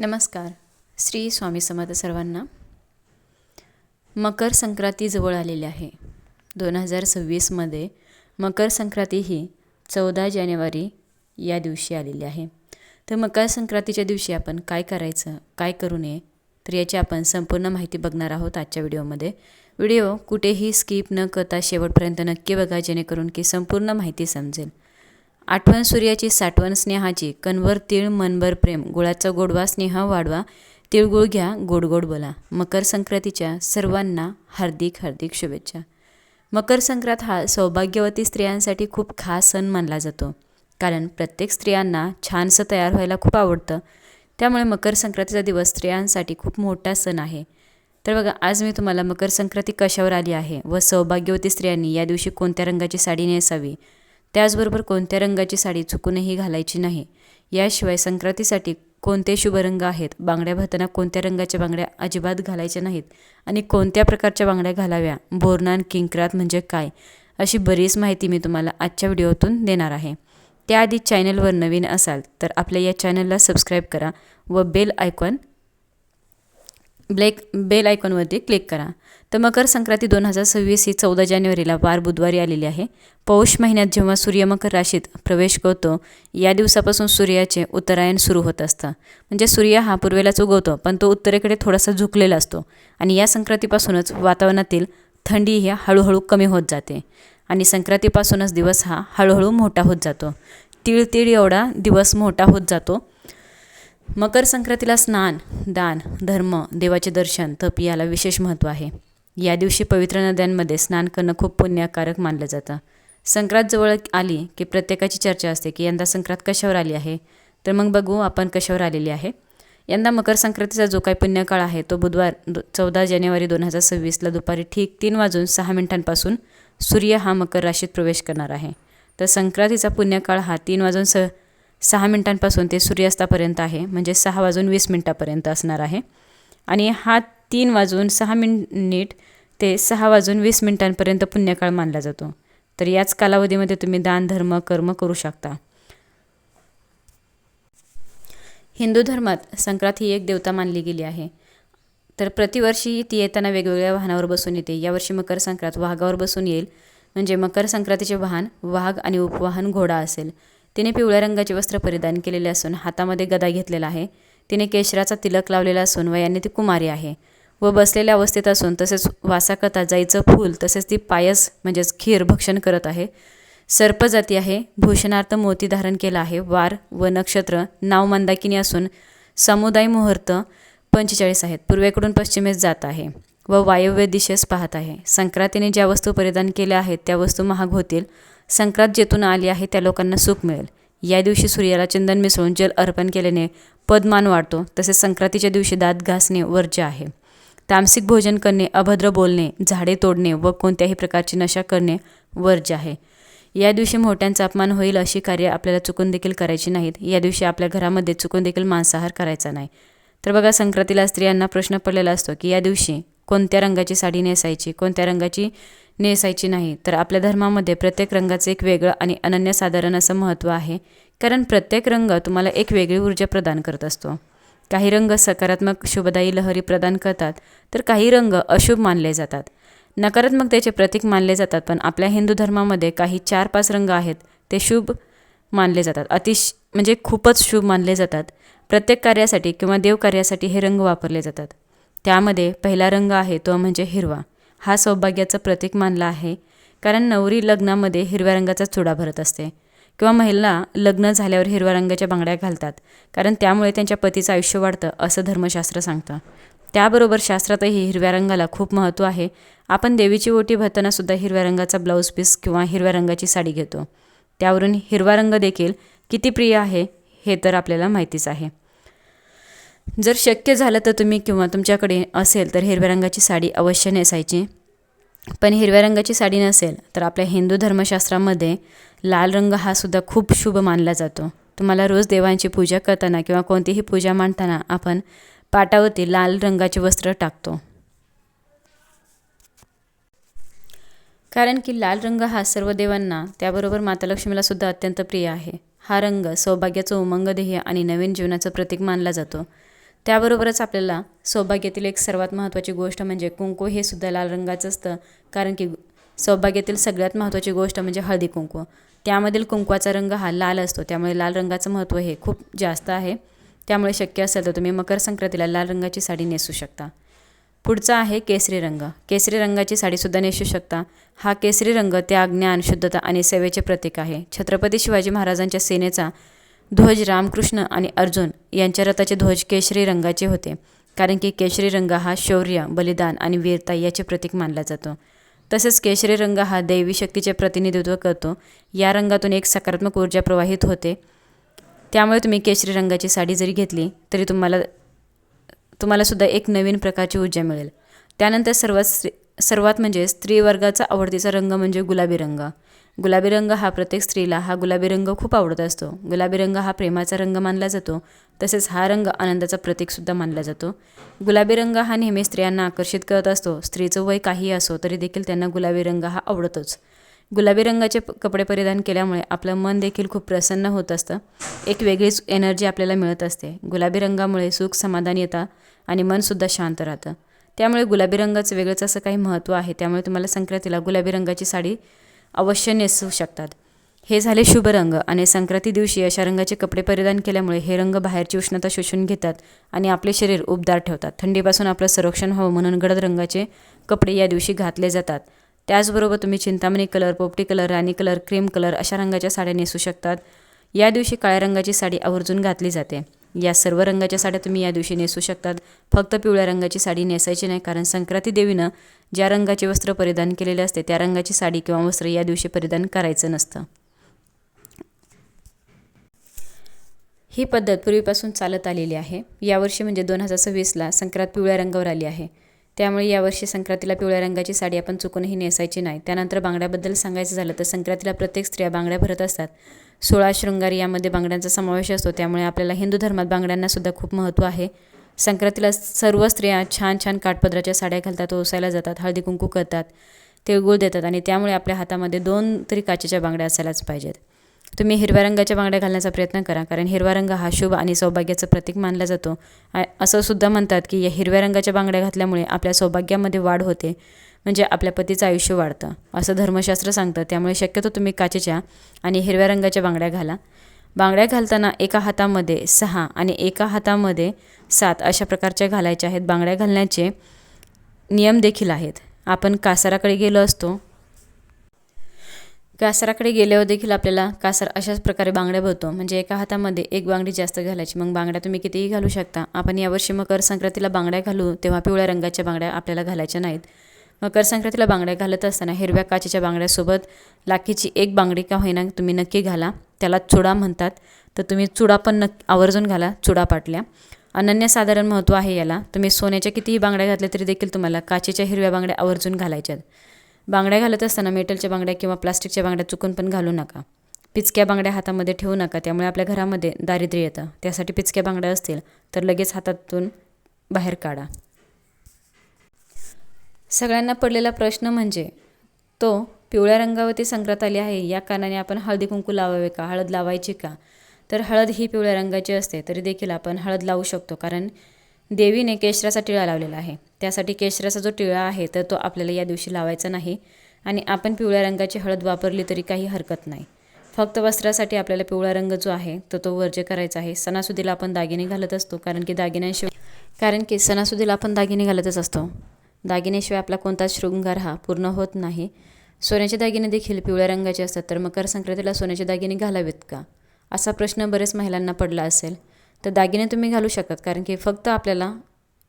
नमस्कार. श्री स्वामी समर्थ सर्वांना. मकर संक्रांती जवळ आलेली आहे. 2026मध्ये मकर संक्रांती ही 14 जानेवारी या दिवशी आलेली आहे. तर मकर संक्रांतीच्या दिवशी आपण काय करायचं, काय करू नये, तर याची आपण संपूर्ण माहिती बघणार आहोत आजच्या व्हिडिओमध्ये. व्हिडिओ कुठेही स्किप न करता शेवटपर्यंत नक्की बघा, जेणेकरून की संपूर्ण माहिती समजेल. आठवण सूर्याची, साठवण स्नेहाची, कणवर तीळ मनभर प्रेम, गुळाचा गोडवा स्नेह वाढवा, तिळगुळ घ्या गोड गोड बोला. मकर संक्रांतीच्या सर्वांना हार्दिक हार्दिक शुभेच्छा. मकर संक्रांत हा सौभाग्यवती स्त्रियांसाठी खूप खास सण मानला जातो, कारण प्रत्येक स्त्रियांना छानसं तयार व्हायला खूप आवडतं. त्यामुळे मकर संक्रांतीचा दिवस स्त्रियांसाठी खूप मोठा सण आहे. तर बघा, आज मी तुम्हाला मकर संक्रांती कशावर आली आहे व सौभाग्यवती स्त्रियांनी या दिवशी कोणत्या रंगाची साडी नेसावी, त्याचबरोबर कोणत्या रंगाची साडी चुकूनही घालायची नाही, याशिवाय संक्रांतीसाठी कोणते शुभ रंग आहेत, बांगड्या भरताना कोणत्या रंगाच्या बांगड्या अजिबात घालायच्या नाहीत आणि कोणत्या प्रकारच्या बांगड्या घालाव्या, बोरनान किंक्रात म्हणजे काय, अशी बरीच माहिती मी तुम्हाला आजच्या व्हिडिओतून देणार आहे. त्याआधी चॅनलवर नवीन असाल तर आपल्या या चॅनलला सबस्क्राईब करा व बेल आयकॉनवरती क्लिक करा. तर मकर संक्रांती 2026 ही 14 जानेवारीला वार बुधवारी आलेली आहे. पौष महिन्यात जेव्हा सूर्य मकर राशीत प्रवेश करतो, या दिवसापासून सूर्याचे उत्तरायण सुरू होत असतं. म्हणजे सूर्य हा पूर्वेलाच उगवतो, पण तो उत्तरेकडे थोडासा झुकलेला असतो आणि या संक्रांतीपासूनच वातावरणातील थंडी ही हळूहळू कमी होत जाते आणि संक्रांतीपासूनच दिवस हा हळूहळू मोठा होत जातो. तीळ एवढा दिवस मोठा होत जातो. मकर संक्रांतीला स्नान, दान, धर्म, देवाचे दर्शन, तप याला विशेष महत्त्व आहे. या दिवशी पवित्र नद्यांमध्ये स्नान करणं खूप पुण्यकारक मानलं जातं. संक्रांत जवळ आली की प्रत्येकाची चर्चा असते की यंदा संक्रांत कशावर आली आहे. तर मग बघू आपण कशावर आलेली आहे. यंदा मकर संक्रांतीचा जो काही पुण्यकाळ आहे तो बुधवार 14 जानेवारी 2026ला दुपारी ठीक 3:06 सूर्य हा मकर राशीत प्रवेश करणार आहे. तर संक्रांतीचा पुण्यकाळ हा 3:06 ते सूर्यास्तापर्यंत आहे, म्हणजे 6:20 असणार आहे. आणि हा 3:06 ते 6:20 पुण्यकाळ मानला जातो. तर याच कालावधीमध्ये तुम्ही दान, धर्म, कर्म करू शकता. हिंदू धर्मात संक्रांत ही एक देवता मानली गेली आहे. तर प्रतिवर्षी ती येताना वेगवेगळ्या वाहनावर बसून येते. यावर्षी मकर संक्रांत वाघावर बसून येईल, म्हणजे मकर संक्रांतीचे वाहन वाघ आणि उपवाहन घोडा असेल. तिने पिवळ्या रंगाचे वस्त्र परिधान केलेले असून हातामध्ये गदा घेतलेला आहे. तिने केशराचा तिलक लावलेला असून वयाने ती कुमारी आहे व बसलेल्या अवस्थेत असून तसेच वासाकरता जाईचं फूल तसेच ती पायस म्हणजेच खीर भक्षण करत आहे. सर्पजाती आहे. भूषणार्थ मोती धारण केला आहे. वार व नक्षत्र नाव मंदाकिनी असून समुदाय मुहूर्त 45 आहेत. पूर्वेकडून पश्चिमेस जात आहे व वायव्य दिशेस पाहत आहे. संक्रांतीने ज्या वस्तू परिधान केल्या आहेत त्या वस्तू महाग होतील. संक्रांत जेथून आली आहे त्या लोकांना सुख मिळेल. या दिवशी सूर्याला चंदन मिसळून जल अर्पण केल्याने पदमान वाढतो. तसेच संक्रांतीच्या दिवशी दात घासणे वर्ज्य आहे. तामसिक भोजन करणे, अभद्र बोलणे, झाडे तोडणे व कोणत्याही प्रकारची नशा करणे वर्ज्य आहे. या दिवशी मोठ्यांचा अपमान होईल अशी कार्य आपल्याला चुकून देखील करायची नाहीत. या दिवशी आपल्या घरामध्ये चुकून देखील मांसाहार करायचा नाही. तर बघा, संक्रांतीला स्त्रियांना प्रश्न पडलेला असतो की या दिवशी कोणत्या रंगाची साडी नेसायची, कोणत्या रंगाची नेसायची नाही. तर आपल्या धर्मामध्ये प्रत्येक रंगाचं एक वेगळं आणि अनन्यसाधारण असं महत्त्व आहे, कारण प्रत्येक रंग तुम्हाला एक वेगळी ऊर्जा प्रदान करत असतो. काही रंग सकारात्मक शुभदायी लहरी प्रदान करतात, तर काही रंग अशुभ मानले जातात, नकारात्मकतेचे प्रतीक मानले जातात. पण आपल्या हिंदू धर्मामध्ये काही 4-5 रंग आहेत ते शुभ मानले जातात, म्हणजे खूपच शुभ मानले जातात. प्रत्येक कार्यासाठी किंवा देवकार्यासाठी हे रंग वापरले जातात. त्यामध्ये पहिला रंग आहे तो म्हणजे हिरवा. हा सौभाग्याचं प्रतीक मानला आहे, कारण नवरी लग्नामध्ये हिरव्या रंगाचा चुडा भरत असते किंवा महिला लग्न झाल्यावर हिरव्या रंगाच्या बांगड्या घालतात, कारण त्यामुळे त्यांच्या पतीचं आयुष्य वाढतं असं धर्मशास्त्र सांगतं. त्याबरोबर शास्त्रातही हिरव्या रंगाला खूप महत्त्व आहे. आपण देवीची ओटी भरताना सुद्धा हिरव्या रंगाचा ब्लाऊज पीस किंवा हिरव्या रंगाची साडी घेतो. त्यावरून हिरवा रंग देखील किती प्रिय आहे हे तर आपल्याला माहितीच आहे. जर शक्य झालं तर तुम्ही किंवा तुमच्याकडे असेल तर हिरव्या रंगाची साडी अवश्य नेसायची. पण हिरव्या रंगाची साडी नसेल तर आपल्या हिंदू धर्मशास्त्रामध्ये लाल रंग हा सुद्धा खूप शुभ मानला जातो. तुम्हाला रोज देवांची पूजा करताना किंवा कोणतीही पूजा मांडताना आपण पाटावरती लाल रंगाचे वस्त्र टाकतो, कारण की लाल रंग हा सर्व देवांना, त्याबरोबर माता लक्ष्मीला सुद्धा अत्यंत प्रिय आहे. हा रंग सौभाग्याचं उमंग ध्येय आणि नवीन जीवनाचं प्रतीक मानला जातो. त्याबरोबरच आपल्याला सौभाग्यातील एक सर्वात महत्त्वाची गोष्ट म्हणजे कुंकू हे सुद्धा लाल रंगाचं असतं, कारण की सौभाग्यातील सगळ्यात महत्त्वाची गोष्ट म्हणजे हळदी कुंकू. त्यामधील कुंकवाचा रंग हा लाल असतो, त्यामुळे लाल रंगाचं महत्त्व हे खूप जास्त आहे. त्यामुळे शक्य असेल तर तुम्ही मकर संक्रांतीला लाल रंगाची साडी नेसू शकता. पुढचा आहे केसरी रंग. केसरी रंगाची साडीसुद्धा नेसू शकता. हा केसरी रंग त्याग, ज्ञान, शुद्धता आणि सेवेचे प्रतीक आहे. छत्रपती शिवाजी महाराजांच्या सेनेचा ध्वज रामकृष्ण आणि अर्जुन यांच्या रथाचे ध्वज केशरी रंगाचे होते, कारण की केशरी रंग हा शौर्य, बलिदान आणि वीरता याचे प्रतीक मानला जातो. तसेच केशरी रंग हा दैवी शक्तीचे प्रतिनिधित्व करतो. या रंगातून एक सकारात्मक ऊर्जा प्रवाहित होते. त्यामुळे तुम्ही केशरी रंगाची साडी जरी घेतली तरी तुम्हाला सुद्धा एक नवीन प्रकारची ऊर्जा मिळेल. त्यानंतर सर्वात म्हणजे स्त्री वर्गाचा आवडतीचा रंग म्हणजे गुलाबी रंग. गुलाबी रंग हा प्रत्येक स्त्रीला हा गुलाबी रंग खूप आवडत असतो. गुलाबी रंग हा प्रेमाचा रंग मानला जातो. तसेच हा रंग आनंदाचा प्रतीकसुद्धा मानला जातो. गुलाबी रंग हा नेहमी स्त्रियांना आकर्षित करत असतो. स्त्रीचं वय काहीही असो तरी देखील त्यांना गुलाबी रंग हा आवडतोच. गुलाबी रंगाचे कपडे परिधान केल्यामुळे आपलं मन देखील खूप प्रसन्न होत असतं. एक वेगळीच एनर्जी आपल्याला मिळत असते. गुलाबी रंगामुळे सुख, समाधान येतं आणि मनसुद्धा शांत राहतं. त्यामुळे गुलाबी रंगाचं वेगळंच असं काही महत्त्व आहे. त्यामुळे तुम्हाला संक्रांतीला गुलाबी रंगाची साडी अवश्य नेसू शकतात. हे झाले शुभ रंग. आणि संक्रांती दिवशी अशा रंगाचे कपडे परिधान केल्यामुळे हे रंग बाहेरची उष्णता शोषून घेतात आणि आपले शरीर उबदार ठेवतात. थंडीपासून आपलं संरक्षण व्हावं म्हणून गडद रंगाचे कपडे या दिवशी घातले जातात. त्याचबरोबर तुम्ही चिंतामणी कलर, पोपटी कलर, राणी कलर, क्रीम कलर अशा रंगाच्या साड्या नेसू शकतात. या दिवशी काळ्या रंगाची साडी आवर्जून घातली जाते. या सर्व रंगाच्या साड्या तुम्ही या दिवशी नेसू शकतात. फक्त पिवळ्या रंगाची साडी नेसायची नाही, कारण संक्रांती देवीनं ज्या रंगाचे वस्त्र परिधान केलेले असते त्या रंगाची साडी किंवा वस्त्र या दिवशी परिधान करायचं नसतं. ही पद्धत पूर्वीपासून चालत आलेली आहे. यावर्षी म्हणजे 2026ला संक्रांत पिवळ्या रंगावर आली आहे. त्यामुळे यावर्षी संक्रांतीला पिवळ्या रंगाची साडी आपण चुकूनही नेसायची नाही. त्यानंतर बांगड्याबद्दल सांगायचं झालं तर संक्रांतीला प्रत्येक स्त्रिया बांगड्या भरत असतात. 16 शृंगार यामध्ये बांगड्यांचा समावेश असतो. त्यामुळे आपल्याला हिंदू धर्मात बांगड्यांना सुद्धा खूप महत्त्व आहे. संक्रांतीला सर्व स्त्रिया छान छान काठपदराच्या साड्या घालतात, ओसायला जातात, हळदी कुंकू करतात, तिळगुळ देतात आणि त्यामुळे आपल्या हातामध्ये 2 तरी काचेच्या बांगड्या असायलाच पाहिजेत. तुम्ही हिरव्या रंगाच्या बांगड्या घालण्याचा प्रयत्न करा, कारण हिरवा रंग हा शुभ आणि सौभाग्याचं प्रतीक मानला जातो. असं सुद्धा म्हणतात की या हिरव्या रंगाच्या बांगड्या घातल्यामुळे आपल्या सौभाग्यामध्ये वाढ होते, म्हणजे आपल्या पतीचं आयुष्य वाढतं असं धर्मशास्त्र सांगतं. त्यामुळे शक्यतो तुम्ही काचेच्या आणि हिरव्या रंगाच्या बांगड्या घाला. बांगड्या घालताना एका हातामध्ये 6 आणि एका हातामध्ये 7 अशा प्रकारच्या घालायच्या आहेत. बांगड्या घालण्याचे नियम देखील आहेत. आपण कासाराकडे गेल्यावर देखील आपल्याला कासार अशाच प्रकारे बांगड्या भरतो, म्हणजे एका हातामध्ये एक बांगडी जास्त घालायची. मग बांगड्या तुम्ही कितीही घालू शकता. आपण यावर्षी मकर संक्रांतीला बांगड्या घालू तेव्हा पिवळ्या रंगाच्या बांगड्या आपल्याला घालायच्या नाहीत. मकर संक्रांतीला बांगड्या घालत असताना हिरव्या काचेच्या बांगड्यासोबत लाखीची एक बांगडी का होईना तुम्ही नक्की घाला. त्याला चुडा म्हणतात, तर तुम्ही चुडा पण आवर्जून घाला. चुडा पाटल्या अनन्यसाधारण महत्त्व आहे याला. तुम्ही सोन्याच्या कितीही बांगड्या घातल्या तरी देखील तुम्हाला काचेच्या हिरव्या बांगड्या आवर्जून घालायच्यात. बांगड्या घालत असताना मेटलच्या बांगड्या किंवा प्लास्टिकच्या बांगड्या चुकून पण घालू नका. पिचक्या बांगड्या हातामध्ये ठेवू नका, त्यामुळे आपल्या घरामध्ये दारिद्र्य येतं. त्यासाठी पिचक्या बांगड्या असतील तर लगेच हातातून बाहेर काढा. सगळ्यांना पडलेला प्रश्न म्हणजे तो पिवळ्या रंगावरती संक्रांत आली आहे, या कारणाने आपण हळदी कुंकू लावावे का, हळद लावायची का? तर हळद ही पिवळ्या रंगाची असते, तरी देखील आपण हळद लावू शकतो, कारण देवीने केशराचा टिळा लावलेला आहे. त्यासाठी केशराचा जो टिळा आहे तर तो आपल्याला या दिवशी लावायचा नाही. आणि आपण पिवळ्या रंगाची हळद वापरली तरी काही हरकत नाही. फक्त वस्त्रासाठी आपल्याला पिवळा रंग जो आहे तो वर्ज्य करायचा आहे. सणासुदीला आपण दागिने घालत असतो, कारण की सणासुदीला आपण दागिने घालतच असतो. दागिनेशिवाय आपला कोणताच शृंगार हा पूर्ण होत नाही. सोन्याचे दागिने देखील पिवळ्या रंगाचे असतात, तर मकर संक्रांतीला सोन्याचे दागिने घालावेत का असा प्रश्न बरेच महिलांना पडला असेल. तर दागिने तुम्ही घालू शकतात, कारण की फक्त आपल्याला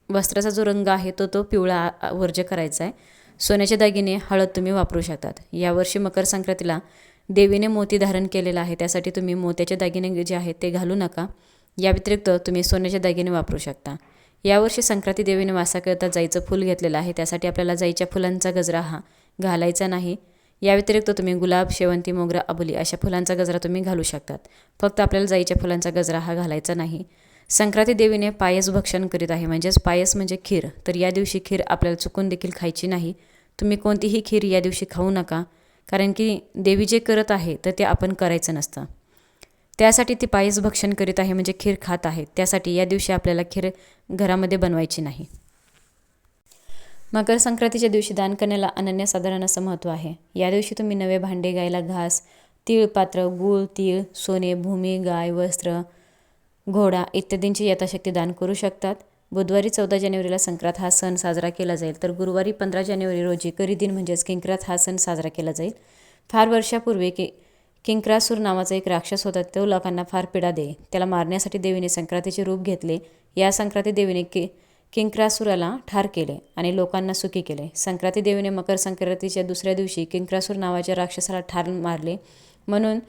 वस्त्राचा जो रंग आहे तो पिवळा वर्ज्य करायचा आहे. सोन्याचे दागिने, हळद तुम्ही वापरू शकतात. यावर्षी मकर संक्रांतीला देवीने मोती धारण केलेला आहे, त्यासाठी तुम्ही मोत्याचे दागिने जे आहेत ते घालू नका. या व्यतिरिक्त तुम्ही सोन्याचे दागिने वापरू शकता. यावर्षी संक्रांती देवीने वासाकरिता जाईचं फूल घेतलेलं आहे, त्यासाठी आपल्याला जाईच्या फुलांचा गजरा हा घालायचा नाही. या व्यतिरिक्त तुम्ही गुलाब, शेवंती, मोगरा, अबोली अशा फुलांचा गजरा तुम्ही घालू शकतात. फक्त आपल्याला जाईच्या फुलांचा गजरा हा घालायचा नाही. संक्रांती देवीने पायस भक्षण करीत आहे, म्हणजेच पायस म्हणजे खीर. तर या दिवशी खीर आपल्याला चुकून देखील खायची नाही. तुम्ही कोणतीही खीर या दिवशी खाऊ नका, कारण की देवी जे करत आहे तर ते आपण करायचं नसतं. त्यासाठी ती पायीच भक्षण करीत आहे, म्हणजे खीर खात आहे. त्यासाठी या दिवशी आपल्याला खीर घरामध्ये बनवायची नाही. मकर संक्रांतीच्या दिवशी दान करण्याला अनन्यसाधारण असं महत्त्व आहे. या दिवशी तुम्ही नवे भांडे, गायला घास, तीळ पात्र, गूळ, तीळ, सोने, भूमी, गाय, वस्त्र, घोडा इत्यादींची यथाशक्ती दान करू शकतात. बुधवारी 14 जानेवारीला संक्रांत हा सण साजरा केला जाईल, तर गुरुवारी 15 जानेवारी रोजी करी दिन म्हणजेच किंक्रात हा सण साजरा केला जाईल. फार वर्षापूर्वी किंक्रासूर नावाचा एक राक्षस होता. तो लोकांना फार पीडा दे. त्याला मारण्यासाठी देवीने संक्रांतीचे रूप घेतले. या संक्रांती देवीने किंक्रासुराला ठार केले आणि लोकांना सुखी केले. संक्रांती देवीने मकर संक्रांतीच्या दुसऱ्या दिवशी किंक्रासूर नावाच्या राक्षसाला ठार मारले, म्हणून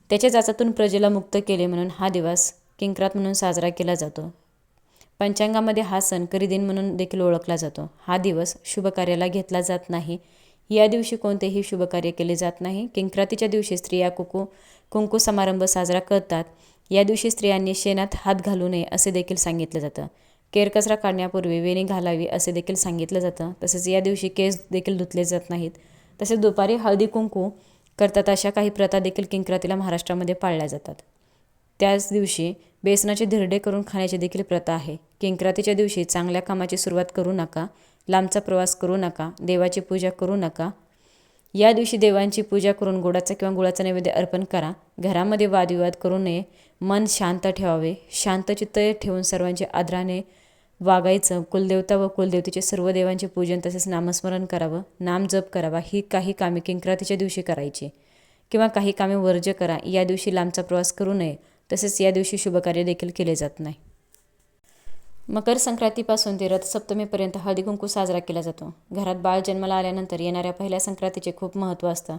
त्याच्या जाचातून प्रजेला मुक्त केले, म्हणून हा दिवस किंक्रात म्हणून साजरा केला जातो. पंचांगामध्ये हा सण करीदिन म्हणून देखील ओळखला जातो. हा दिवस शुभ कार्याला घेतला जात नाही. या दिवशी कोणतेही शुभ कार्य केले जात नाही. किंक्रातीच्या दिवशी स्त्रिया कुंकू समारंभ साजरा करतात. या दिवशी स्त्रियांनी शेणात हात घालू नये असे देखील सांगितलं जातं. केरकचरा काढण्यापूर्वी वेणी घालावी असे देखील सांगितलं जातं. तसेच या दिवशी केस देखील धुतले जात नाहीत. तसेच दुपारी हळदी कुंकू करतात अशा काही प्रथा देखील किंक्रातीला महाराष्ट्रामध्ये पाळल्या जातात. त्याच दिवशी बेसनाचे धिरडे करून खाण्याची देखील प्रथा आहे. किंक्रातीच्या दिवशी चांगल्या कामाची सुरुवात करू नका, लांबचा प्रवास करू नका, देवाची पूजा करू नका. या दिवशी देवांची पूजा करून गोडाचा किंवा गुळाचा नैवेद्य अर्पण करा. घरामध्ये वादविवाद करू नये. मन शांत ठेवावे. शांतचित्त ठेवून सर्वांचे आदराने वागायचं. कुलदेवता व कुलदेवतेचे सर्व देवांचे पूजन तसेच नामस्मरण करावं. नाम जप करावा. ही काही कामे किंक्रातीच्या दिवशी करायची किंवा काही कामे वर्ज्य करा. या दिवशी लांबचा प्रवास करू नये. तसेच या दिवशी शुभकार्य देखील केले जात नाही. मकर संक्रांतीपासून ते रथसप्तमीपर्यंत हळदी कुंकू साजरा केला जातो. घरात बाळ जन्माला आल्यानंतर येणाऱ्या पहिल्या संक्रांतीचे खूप महत्त्व असतं.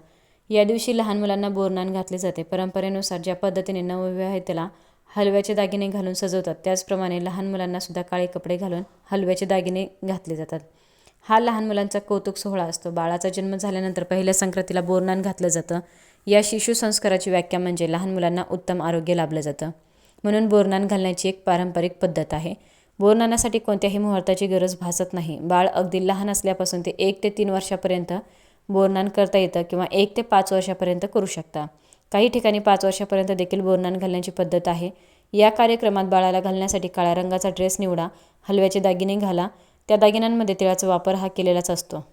या दिवशी लहान मुलांना बोरनान घातले जाते. परंपरेनुसार ज्या पद्धतीने नवविवाहितेला हलव्याचे दागिने घालून सजवतात, त्याचप्रमाणे लहान मुलांना सुद्धा काळे कपडे घालून हलव्याचे दागिने घातले जातात. हा लहान मुलांचा कौतुक सोहळा असतो. बाळाचा जन्म झाल्यानंतर पहिल्या संक्रांतीला बोरनान घातलं जातं. या शिशु संस्काराची व्याख्या म्हणजे लहान मुलांना उत्तम आरोग्य लाभलं जातं, म्हणून बोरनान घालण्याची एक पारंपरिक पद्धत आहे. बोरनानासाठी कोणत्याही मुहूर्ताची गरज भासत नाही. बाळ अगदी लहान असल्यापासून ते 1 ते 3 वर्षापर्यंत बोरनान करता येतं किंवा 1 ते 5 वर्षापर्यंत करू शकता. काही ठिकाणी 5 वर्षापर्यंत देखील बोरनान घालण्याची पद्धत आहे. या कार्यक्रमात बाळाला घालण्यासाठी काळ्या रंगाचा ड्रेस निवडा, हलव्याचे दागिने घाला. त्या दागिन्यांमध्ये तिळाचा वापर हा केलेलाच असतो.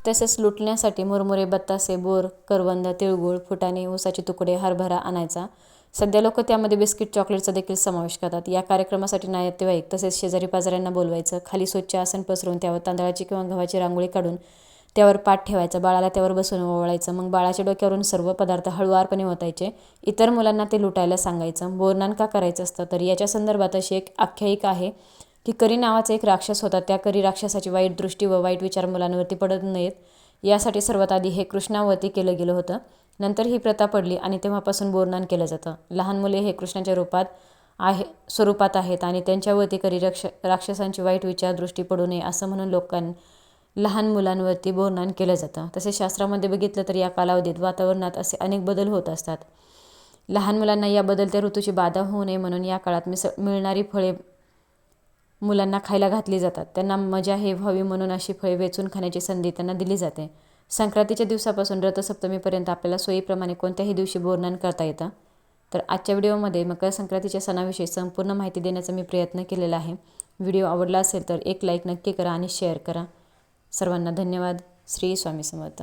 तसेच लुटण्यासाठी मुरमुरे, बत्तासे, बोर, करवंद, तिळगुळ, फुटाणे, ऊसाचे तुकडे, हरभरा आणायचा. सध्या लोक त्यामध्ये बिस्किट, चॉकलेटचा देखील समावेश करतात. या कार्यक्रमासाठी नातेवाईक तसेच शेजारी पाजाऱ्यांना बोलवायचं. खाली स्वच्छ आसन पसरून त्यावर तांदळाची किंवा गव्हाची रांगोळी काढून त्यावर पाट ठेवायचा. बाळाला त्यावर बसून ओवाळायचं. मग बाळाच्या डोक्यावरून सर्व पदार्थ हळुवारपणे ओतायचे. इतर मुलांना ते लुटायला सांगायचं. बोरनान का करायचं असतं तर याच्या संदर्भात अशी एक आख्यायिका आहे की करी नावाचा एक राक्षस होता. त्या करी राक्षसाची वाईट दृष्टी व वाईट विचार मुलांवरती पडत नाहीत यासाठी सर्वात आधी हे कृष्णावरती केलं गेलं होतं. नंतर ही प्रथा पडली आणि तेव्हापासून बोरनान केलं जातं. लहान मुले हे कृष्णाच्या स्वरूपात आहेत आणि त्यांच्यावरती करी राक्षसांची वाईट विचार दृष्टी पडू नये असं म्हणून लहान मुलांवरती बोरनान केलं जातं. तसेच शास्त्रामध्ये बघितलं तर या कालावधीत वातावरणात असे अनेक बदल होत असतात. लहान मुलांना या बदलत्या ऋतूची बाधा होऊ नये म्हणून या काळात मिळणारी फळे मुलांना खायला घातली जातात. त्यांना मजा हे व्हावी म्हणून अशी फळे वेचून खाण्याची संधी त्यांना दिली जाते. संक्रांतीच्या दिवसापासून रथसप्तमीपर्यंत आपल्याला सोयीप्रमाणे कोणत्याही दिवशी बोरनान करता येतं. तर आजच्या व्हिडिओमध्ये मकर संक्रांतीच्या सणाविषयी संपूर्ण माहिती देण्याचा मी प्रयत्न केलेला आहे. व्हिडिओ आवडला असेल तर एक लाईक नक्की करा आणि शेअर करा. सर्वांना धन्यवाद. श्री स्वामी समर्थ.